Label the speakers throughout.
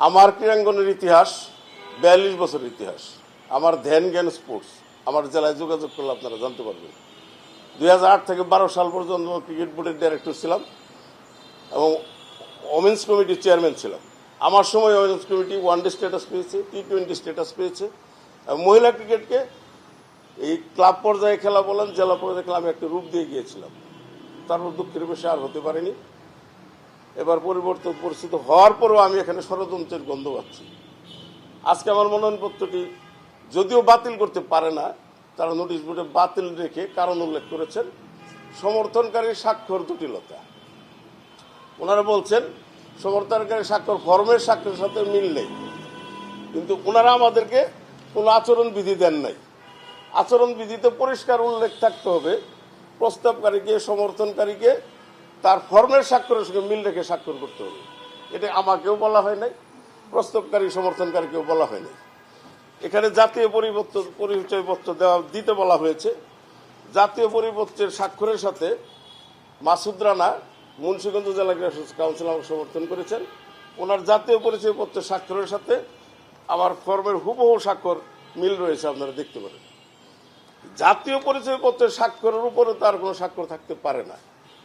Speaker 1: আমার ক্রীড়াঙ্গনের ইতিহাস 42 বছরের ইতিহাস। আমার ধ্যান জ্ঞান স্পোর্টস। আমার জেলায় যোগাযোগ করলে আপনারা জানতে পারবেন। 2008 থেকে 12 সাল পর্যন্ত ক্রিকেট বোর্ডের ডাইরেক্টর ছিলাম এবং ওমেন্স কমিটির চেয়ারম্যান ছিলাম। আমার সময় ওমেন্স কমিটি ওয়ানডে স্ট্যাটাস পেয়েছে, টি20 স্ট্যাটাস পেয়েছে। মহিলা ক্রিকেটকে এই ক্লাব পর্যায়ে খেলা বলেন, জেলা পর্যায়ে খেলা আমি একটা রূপ দিয়ে গিয়েছিলাম। তারপর দুঃখের বিষয়ে আর হতে পারিনি। এবার পরিবর্তন পরিস্থিতি হওয়ার পরেও আমি এখানে ষড়যন্ত্রের গন্ধ পাচ্ছি। আজকে আমার মনোনয়নপত্রটি যদিও বাতিল করতে পারে না, তারা নোটিশ বোর্ডে বাতিল রেখে কারণ উল্লেখ করেছেন সমর্থনকারী স্বাক্ষর জটিলতা। ওনারা বলছেন সমর্থনকারী স্বাক্ষর ফর্মের স্বাক্ষরের সাথে মিল নেই, কিন্তু ওনারা আমাদেরকে কোনো আচরণ বিধি দেন নাই। আচরণ বিধিতে পরিষ্কার উল্লেখ থাকতে হবে প্রস্তাবকারীকে সমর্থনকারীকে তার ফর্মের স্বাক্ষরের সঙ্গে মিল রেখে স্বাক্ষর করতে হবে। এটা আমাকেও বলা হয় নাই, প্রস্তাবকারী সমর্থনকারীকেও বলা হয় নাই। এখানে জাতীয় পরিচয়পত্র দিতে বলা হয়েছে। জাতীয় পরিচয়পত্রের স্বাক্ষরের সাথে মাসুদ রানা মুন্সিগঞ্জ জেলা ক্রীড়া কাউন্সিল আমাকে সমর্থন করেছেন। ওনার জাতীয় পরিচয়পত্রের স্বাক্ষরের সাথে আমার ফর্মের হুবহু স্বাক্ষর মিল রয়েছে, আপনারা দেখতে পারেন। জাতীয় পরিচয়পত্রের স্বাক্ষরের উপরে তার কোনো স্বাক্ষর থাকতে পারে না,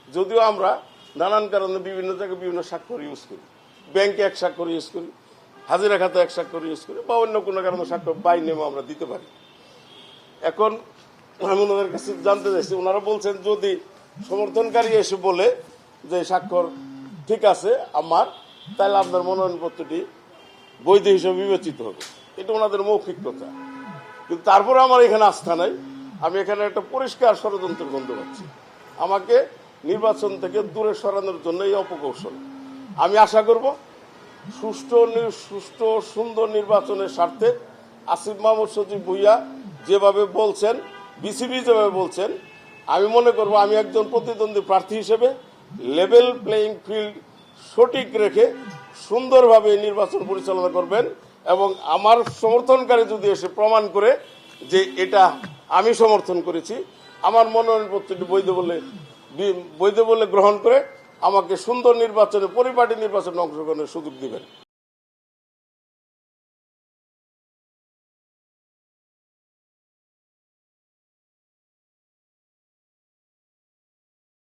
Speaker 1: যদিও আমরা নানান কারণে বিভিন্ন জায়গায় বিভিন্ন স্বাক্ষর ইউজ করি। ব্যাংকে এক স্বাক্ষর ইউজ করি, হাজিরা খাতে এক স্বাক্ষর ইউজ করি, বা অন্য কোনো কারণে স্বাক্ষর বাই নেমে আমরা দিতে পারি। এখন আমি ওনাদের কাছে জানতে চাইছি, ওনারা বলছেন যদি সমর্থনকারী এসে বলে যে স্বাক্ষর ঠিক আছে আমার, তাহলে আপনার মনোনয়নপত্রটি বৈধ হিসেবে বিবেচিত হবে। এটা ওনাদের মৌখিক কথা, কিন্তু তারপরে আমার এখানে আস্থা নাই। আমি এখানে একটা পরিষ্কার ষড়যন্ত্রের গন্ধ পাচ্ছি। আমাকে নির্বাচন থেকে দূরে সরানোর জন্য এই অপকৌশল। আমি আশা করব সুষ্ঠু সুন্দর নির্বাচনের স্বার্থে আসিফ মাহমুদ সজীব ভুইয়া যেভাবে বলছেন, বিসিবি যেভাবে বলছেন, আমি মনে করব আমি একজন প্রতিদ্বন্দ্বী প্রার্থী হিসেবে লেভেল প্লেয়িং ফিল্ড সঠিক রেখে সুন্দরভাবে নির্বাচন পরিচালনা করবেন। এবং আমার সমর্থনকারী যদি এসে প্রমাণ করে যে এটা আমি সমর্থন করেছি, আমার মনোনয়নপত্রটি বৈধ বলে গ্রহণ করে আমাকে সুন্দর নির্বাচনে পরিপাটি নির্বাচনে অংশগ্রহণের সুযোগ দিবেন।